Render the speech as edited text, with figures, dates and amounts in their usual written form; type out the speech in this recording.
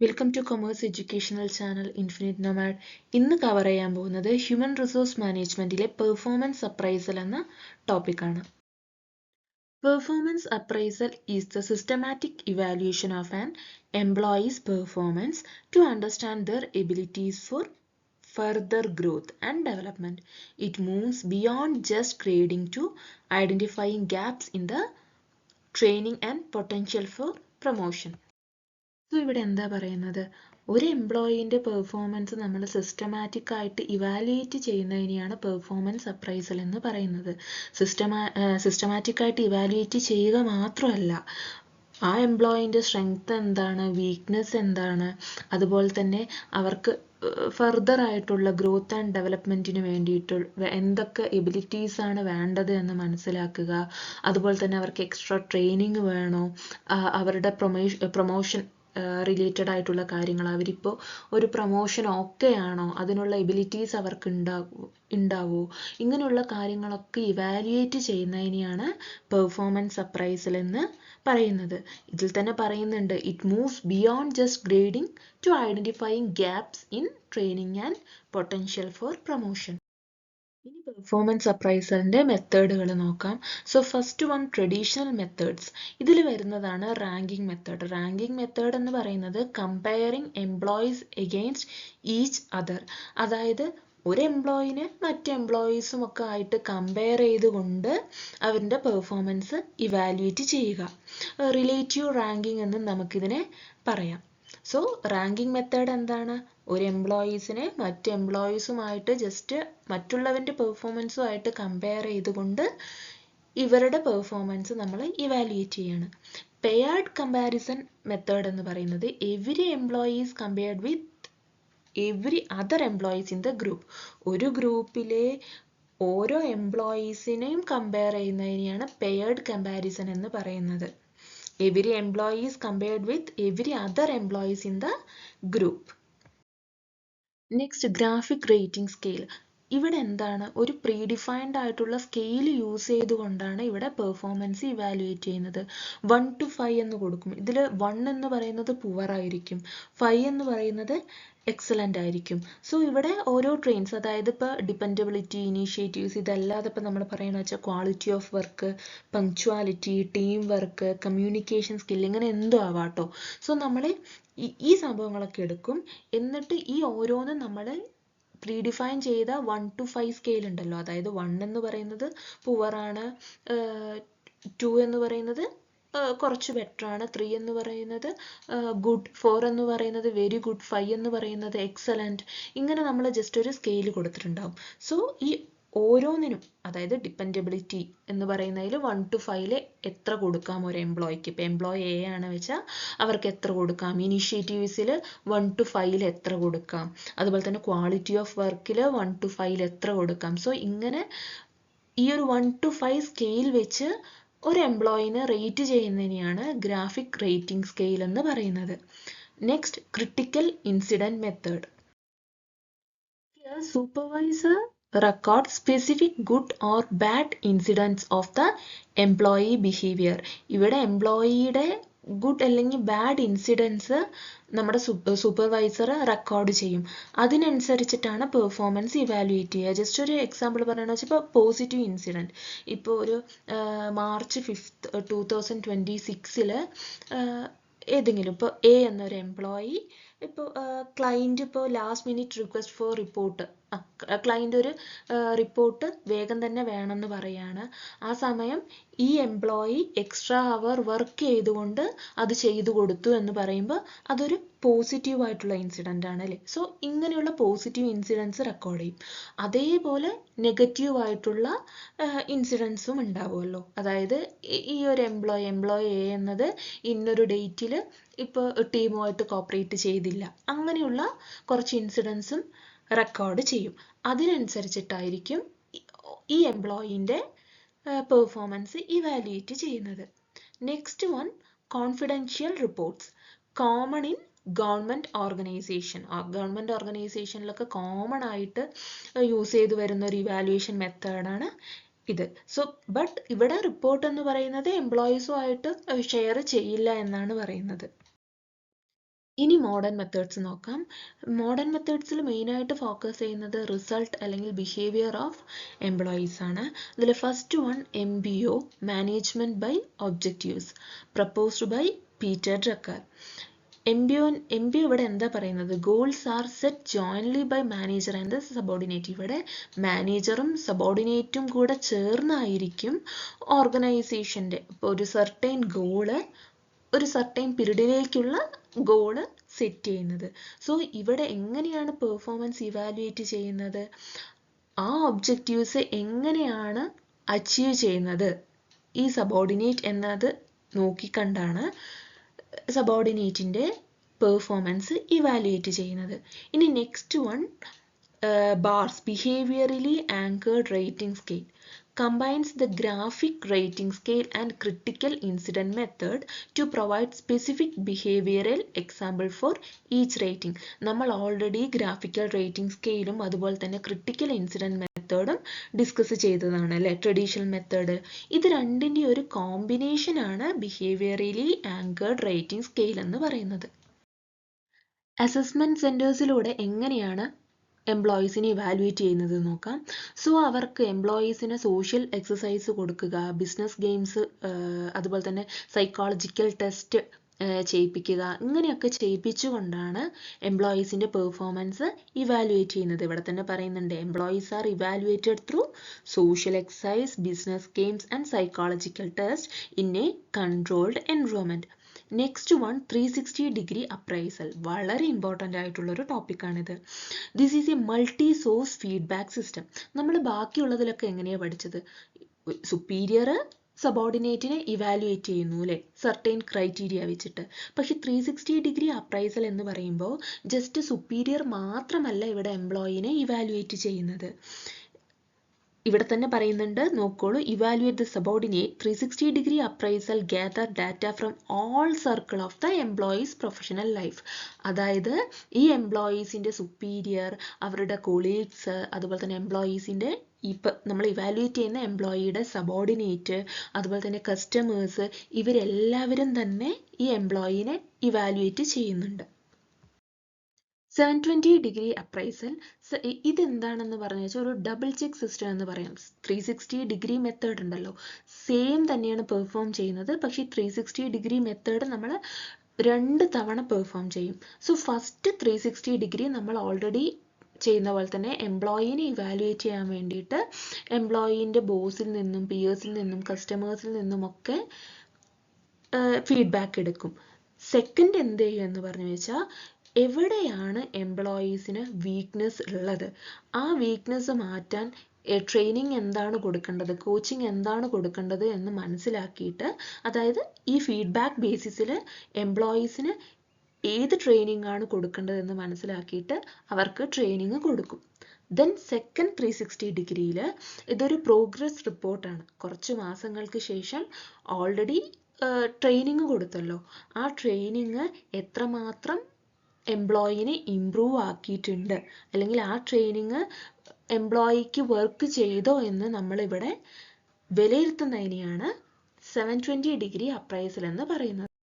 Welcome to commerce educational channel infinite nomad. ഇന്ന് cover ചെയ്യാൻ പോകുന്നത് ഹ്യൂമൻ റിസോഴ്സ് മാനേജ്മെന്റിലെ പെർഫോമൻസ് അപ്രൈസൽ എന്ന ടോപ്പിക്കാണ്. Performance appraisal is the systematic evaluation of an employee's performance to understand their abilities for further growth and development. It moves beyond just grading to identifying gaps in the training and potential for promotion. So ഇവിടെ എന്താ പറയുന്നത്, ഒരു എംപ്ലോയീൻ്റെ performance നമ്മൾ systematic ആയിട്ട് evaluate ചെയ്യുന്നതിനെയാണ് performance appraisal എന്ന് പറയുന്നത്. Systematic ആയിട്ട് evaluate ചെയ്യുക മാത്രമല്ല, ആ എംപ്ലോയീൻ്റെ സ്ട്രെങ്ത് എന്താണ്, വീക്ക്നെസ് എന്താണ്, അതുപോലെ തന്നെ അവർക്ക് ഫർദർ ആയിട്ടുള്ള ഗ്രോത്ത് ആൻഡ് ഡെവലപ്മെൻറ്റിന് വേണ്ടിയിട്ട് എന്തൊക്കെ എബിലിറ്റീസ് ആണ് വേണ്ടത് എന്ന് മനസ്സിലാക്കുക. അതുപോലെ തന്നെ അവർക്ക് എക്സ്ട്രാ ട്രെയിനിങ് വേണോ, അവരുടെ പ്രൊമോഷൻ റിലേറ്റഡ് ആയിട്ടുള്ള കാര്യങ്ങൾ, അവരിപ്പോൾ ഒരു പ്രൊമോഷൻ ഓക്കെ ആണോ, അതിനുള്ള എബിലിറ്റീസ് അവർക്ക് ഉണ്ടാവോ, ഇങ്ങനെയുള്ള കാര്യങ്ങളൊക്കെ ഇവാലുവേറ്റ് ചെയ്യുന്നതിനെയാണ് പെർഫോമൻസ് അപ്രൈസൽ എന്ന് പറയുന്നത്. ഇതിൽ തന്നെ പറയുന്നുണ്ട്, it moves beyond just grading to identifying gaps in training and potential for promotion. ഇനി പെർഫോമൻസ് അപ്രൈസലിൻ്റെ മെത്തേഡുകൾ നോക്കാം. So first one, traditional methods. ഇതിൽ വരുന്നതാണ് റാങ്കിങ് മെത്തേഡ്. റാങ്കിങ് മെത്തേഡ് എന്ന് പറയുന്നത് comparing employees against each other. അതായത് ഒരു എംപ്ലോയിനെ മറ്റ് എംപ്ലോയീസും ഒക്കെ ആയിട്ട് കമ്പയർ ചെയ്തുകൊണ്ട് അവരുടെ പെർഫോമൻസ് ഇവാലുവേറ്റ് ചെയ്യുക. റിലേറ്റീവ് റാങ്കിങ് എന്ന് നമുക്കിതിനെ പറയാം. സോ റാങ്കിങ് മെത്തേഡ് എന്താണ്, ഒരു എംപ്ലോയീസിനെ മറ്റ് എംപ്ലോയീസുമായിട്ട് ജസ്റ്റ് മറ്റുള്ളവൻ്റെ പെർഫോമൻസുമായിട്ട് കമ്പയർ ചെയ്തുകൊണ്ട് ഇവരുടെ പെർഫോമൻസ് നമ്മൾ ഇവാലുവേറ്റ് ചെയ്യാണ്. പെയർഡ് കമ്പാരിസൺ മെത്തേഡ് എന്ന് പറയുന്നത് every employees compared with every other employees in the group. ഒരു ഗ്രൂപ്പിലെ ഓരോ എംപ്ലോയീസിനെയും കമ്പയർ ചെയ്യുന്നതിനെയാണ് പെയർഡ് കമ്പാരിസൺ എന്ന് പറയുന്നത്. Every employee is compared with every other employees in the group. Next, graphic rating scale. ഇവിടെ എന്താണ്, ഒരു പ്രീഡിഫൈൻഡ് ആയിട്ടുള്ള സ്കെയിൽ യൂസ് ചെയ്തുകൊണ്ടാണ് ഇവിടെ പെർഫോമൻസ് ഇവാലുവേറ്റ് ചെയ്യുന്നത്. 1 to 5 എന്ന് കൊടുക്കും. ഇതിൽ 1 എന്ന് പറയുന്നത് പുവർ ആയിരിക്കും, 5 എന്ന് പറയുന്നത് എക്സലൻ്റ് ആയിരിക്കും. സോ ഇവിടെ ഓരോ ട്രെയിൻസ്, അതായത് ഇപ്പോൾ ഡിപ്പെൻഡബിലിറ്റി, ഇനീഷ്യേറ്റീവ്സ്, ഇതല്ലാതെ ഇപ്പോൾ നമ്മൾ പറയുന്നത് വെച്ചാൽ quality of work, punctuality, team work, communication skill, ഇങ്ങനെ എന്തോ ആവാട്ടോ. സോ നമ്മൾ ഈ സംഭവങ്ങളൊക്കെ എടുക്കും. എന്നിട്ട് ഈ ഓരോന്നും നമ്മൾ പ്രീഡിഫൈൻ ചെയ്ത 1 to 5 സ്കെയിൽ ഉണ്ടല്ലോ, അതായത് 1 എന്ന് പറയുന്നത് പുവറാണ്, 2 എന്ന് പറയുന്നത് കുറച്ച് ബെറ്റർ ആണ്, 3 എന്ന് പറയുന്നത് ഗുഡ്, 4 എന്ന് പറയുന്നത് വെരി ഗുഡ്, 5 എന്ന് പറയുന്നത് എക്സലൻറ്റ്, ഇങ്ങനെ നമ്മൾ ജസ്റ്റ് ഒരു സ്കെയിൽ കൊടുത്തിട്ടുണ്ടാവും. സോ ഈ ഓരോന്നിനും, അതായത് ഡിപ്പെൻഡബിലിറ്റി എന്ന് പറയുന്നതിൽ 1 to 5 എത്ര കൊടുക്കാം ഒരു എംപ്ലോയിക്ക്, ഇപ്പോൾ എംപ്ലോയി എ ആണ് വെച്ചാൽ അവർക്ക് എത്ര കൊടുക്കാം, ഇനീഷ്യേറ്റീവ്സിൽ 1 to 5 എത്ര കൊടുക്കാം, അതുപോലെ തന്നെ ക്വാളിറ്റി ഓഫ് വർക്കിൽ 1 to 5 എത്ര കൊടുക്കാം. സോ ഇങ്ങനെ ഈ ഒരു 1 to 5 സ്കെയിൽ വെച്ച് ഒരു എംപ്ലോയിനെ റേറ്റ് ചെയ്യുന്നതിനെയാണ് ഗ്രാഫിക് റേറ്റിംഗ് സ്കെയിൽ എന്ന് പറയുന്നത്. Next, critical incident method. Supervisor record specific good or bad incidents of the employee behavior. ഇവിടെ എംപ്ലോയിയുടെ ഗുഡ് അല്ലെങ്കിൽ ബാഡ് ഇൻസിഡൻസ് നമ്മുടെ സൂപ്പർവൈസർ റെക്കോർഡ് ചെയ്യും. അതിനനുസരിച്ചിട്ടാണ് പെർഫോമൻസ് ഇവാലുവേറ്റ് ചെയ്യുക. ജസ്റ്റ് ഒരു എക്സാമ്പിൾ പറയണമെന്ന് വെച്ചാൽ, ഇപ്പോൾ പോസിറ്റീവ് ഇൻസിഡൻറ്റ്, ഇപ്പോൾ ഒരു March 5th 2026 ഏതെങ്കിലും ഇപ്പോൾ എ എന്നൊരു എംപ്ലോയി, ഇപ്പോൾ ക്ലയൻറ്റ് ഇപ്പോൾ last minute request for report, client ഒരു റിപ്പോർട്ട് വേഗം തന്നെ വേണമെന്ന് പറയാണ്. ആ സമയം ഈ എംപ്ലോയി എക്സ്ട്രാ അവർ വർക്ക് ചെയ്തുകൊണ്ട് അത് ചെയ്തു കൊടുത്തു എന്ന് പറയുമ്പോൾ അതൊരു പോസിറ്റീവ് ആയിട്ടുള്ള ഇൻസിഡൻ്റ് ആണ് അല്ലേ. സോ ഇങ്ങനെയുള്ള പോസിറ്റീവ് ഇൻസിഡൻസ് റെക്കോർഡ് ചെയ്യും. അതേപോലെ നെഗറ്റീവ് ആയിട്ടുള്ള ഇൻസിഡൻസും ഉണ്ടാവുമല്ലോ. അതായത് ഈ ഒരു എംപ്ലോയി എ എന്നത് ഇന്നൊരു ഡേറ്റിൽ ഇപ്പോൾ ടീമുമായിട്ട് കോപ്പറേറ്റ് ചെയ്തില്ല, അങ്ങനെയുള്ള കുറച്ച് ഇൻസിഡൻസും റെക്കോർഡ് ചെയ്യും. അതിനനുസരിച്ചിട്ടായിരിക്കും ഈ എംപ്ലോയീൻ്റെ പെർഫോമൻസ് ഇവാലുവേറ്റ് ചെയ്യുന്നത്. Next one, confidential reports. Common in government ഓർഗനൈസേഷനിലൊക്കെ കോമൺ ആയിട്ട് യൂസ് ചെയ്തു വരുന്ന ഒരു ഇവാലുവേഷൻ മെത്തേഡാണ് ഇത്. സോ ബട്ട് ഇവിടെ റിപ്പോർട്ട് എന്ന് പറയുന്നത് എംപ്ലോയീസുമായിട്ട് ഷെയർ ചെയ്യില്ല എന്നാണ് പറയുന്നത്. ഇനി മോഡേൺ മെത്തേഡ്സ് നോക്കാം. മോഡേൺ മെത്തേഡ്സിൽ മെയിനായിട്ട് ഫോക്കസ് ചെയ്യുന്നത് റിസൾട്ട് അല്ലെങ്കിൽ ബിഹേവിയർ ഓഫ് എംപ്ലോയീസ് ആണ്. ഇതിൽ first one MBO, management by objectives, proposed by Peter Drucker. MBO ഇവിടെ എന്താ പറയുന്നത്? Goals are set jointly by manager and the subordinate. ഇവിടെ മാനേജറും സബോർഡിനേറ്റും കൂടെ ചേർന്നായിരിക്കും ഓർഗനൈസേഷൻ്റെ ഇപ്പോൾ ഒരു സർട്ടൈൻ ഗോള്, ഒരു സർട്ടൈൻ പീരീഡിലേക്കുള്ള ഗോള് സെറ്റ് ചെയ്യുന്നത്. സോ ഇവിടെ എങ്ങനെയാണ് പെർഫോമൻസ് ഇവാലുവേറ്റ് ചെയ്യുന്നത്? ആ ഒബ്ജക്റ്റീവ്സ് എങ്ങനെയാണ് അച്ചീവ് ചെയ്യുന്നത് ഈ സബോർഡിനേറ്റ് എന്നത് നോക്കിക്കണ്ടാണ് സബോർഡിനേറ്റിൻ്റെ പെർഫോമൻസ് ഇവാലുവേറ്റ് ചെയ്യുന്നത്. ഇനി next one BARS, behaviourally anchored rating scale, combines the graphic rating scale and critical incident method to provide specific behavioral example for each rating. നമ്മൾ already graphical rating സ്കെയിലും അതുപോലെ തന്നെ critical incident മെത്തേഡും discuss ചെയ്തതാണ് അല്ലേ, traditional method. ഇത് രണ്ടിൻ്റെ ഒരു combination ആണ് behaviourally anchored rating scale എന്ന് പറയുന്നത്. അസസ്മെൻറ്റ് സെൻറ്റേഴ്സിലൂടെ എങ്ങനെയാണ് എംപ്ലോയീസിനെ ഇവാലുവേറ്റ് ചെയ്യുന്നത് നോക്കാം. സോ അവർക്ക് എംപ്ലോയീസിന് സോഷ്യൽ എക്സസൈസ് കൊടുക്കുക, ബിസിനസ് ഗെയിംസ്, അതുപോലെ തന്നെ സൈക്കോളജിക്കൽ ടെസ്റ്റ് ചെയ്യിപ്പിക്കുക, ഇങ്ങനെയൊക്കെ ചെയ്യിപ്പിച്ചുകൊണ്ടാണ് എംപ്ലോയീസിൻ്റെ പെർഫോമൻസ് ഇവാലുവേറ്റ് ചെയ്യുന്നത്. ഇവിടെ തന്നെ പറയുന്നുണ്ട്, employees are evaluated through social exercise, business games and psychological test in a controlled environment. Next one 360-degree appraisal. വളരെ ഇമ്പോർട്ടൻ്റ് ആയിട്ടുള്ളൊരു ടോപ്പിക്കാണിത്. This is a multi source feedback system. നമ്മൾ ബാക്കിയുള്ളതിലൊക്കെ എങ്ങനെയാണ് പഠിച്ചത്? സുപ്പീരിയർ സബോർഡിനേറ്റിനെ ഇവാലുവേറ്റ് ചെയ്യുന്നു അല്ലേ, സർട്ടൈൻ ക്രൈറ്റീരിയ വെച്ചിട്ട്. പക്ഷെ 360-degree അപ്രൈസൽ എന്ന് പറയുമ്പോൾ ജസ്റ്റ് സുപ്പീരിയർ മാത്രമല്ല ഇവിടെ എംപ്ലോയിനെ ഇവാലുവേറ്റ് ചെയ്യുന്നത്. ഇവിടെ തന്നെ പറയുന്നുണ്ട്, നോക്കോളൂ, evaluate the subordinate 360-degree appraisal gather data from all circle of the employees professional life. അതായത് ഈ എംപ്ലോയീസിൻ്റെ സുപ്പീരിയർ, അവരുടെ കൊളീഗ്സ്, അതുപോലെ തന്നെ എംപ്ലോയീസിൻ്റെ ഇപ്പം നമ്മൾ ഇവാലുവേറ്റ് ചെയ്യുന്ന എംപ്ലോയിയുടെ സബോർഡിനേറ്റ്, അതുപോലെ തന്നെ കസ്റ്റമേഴ്സ്, ഇവരെല്ലാവരും തന്നെ ഈ എംപ്ലോയീനെ ഇവാലുവേറ്റ് ചെയ്യുന്നുണ്ട്. 720-degree അപ്രൈസൽ ഇതെന്താണെന്ന് പറഞ്ഞു വെച്ചാൽ ഒരു ഡബിൾ ചെക്ക് സിസ്റ്റം എന്ന് പറയാം. 360-degree മെത്തേഡ് ഉണ്ടല്ലോ, സെയിം തന്നെയാണ് പെർഫോം ചെയ്യുന്നത്. പക്ഷേ 360-degree മെത്തേഡ് നമ്മൾ 2 തവണ പെർഫോം ചെയ്യും. സോ ഫസ്റ്റ് 360-degree നമ്മൾ ഓൾറെഡി ചെയ്യുന്ന പോലെ തന്നെ എംപ്ലോയീനെ ഇവാലുവേറ്റ് ചെയ്യാൻ വേണ്ടിയിട്ട് എംപ്ലോയീൻ്റെ ബോസിൽ നിന്നും, പിയേഴ്സിൽ നിന്നും, കസ്റ്റമേഴ്സിൽ നിന്നുമൊക്കെ ഫീഡ്ബാക്ക് എടുക്കും. സെക്കൻഡ് എന്ത് ചെയ്യും എന്ന് പറഞ്ഞു വെച്ചാൽ, എവിടെയാണ് എംപ്ലോയീസിന് വീക്ക്നെസ് ഉള്ളത്, ആ വീക്ക്നെസ് മാറ്റാൻ ട്രെയിനിങ് എന്താണ് കൊടുക്കേണ്ടത്, കോച്ചിങ് എന്താണ് കൊടുക്കേണ്ടത് എന്ന് മനസ്സിലാക്കിയിട്ട്, അതായത് ഈ ഫീഡ്ബാക്ക് ബേസിസിൽ എംപ്ലോയീസിന് ഏത് ട്രെയിനിങ് ആണ് കൊടുക്കേണ്ടതെന്ന് മനസ്സിലാക്കിയിട്ട് അവർക്ക് ട്രെയിനിങ് കൊടുക്കും. ദെൻ സെക്കൻഡ് 360-degree ഇതൊരു പ്രോഗ്രസ് റിപ്പോർട്ടാണ്. കുറച്ച് മാസങ്ങൾക്ക് ശേഷം ഓൾറെഡി ട്രെയിനിങ് കൊടുത്തല്ലോ, ആ ട്രെയിനിങ് എത്രമാത്രം എംപ്ലോയിനെ ഇംപ്രൂവ് ആക്കിയിട്ടുണ്ട്, അല്ലെങ്കിൽ ആ ട്രെയിനിങ് എംപ്ലോയിക്ക് വർക്ക് ചെയ്തോ എന്ന് നമ്മളിവിടെ വിലയിരുത്തുന്നതിനെയാണ് 720-degree അപ്രൈസൽ എന്ന് പറയുന്നത്.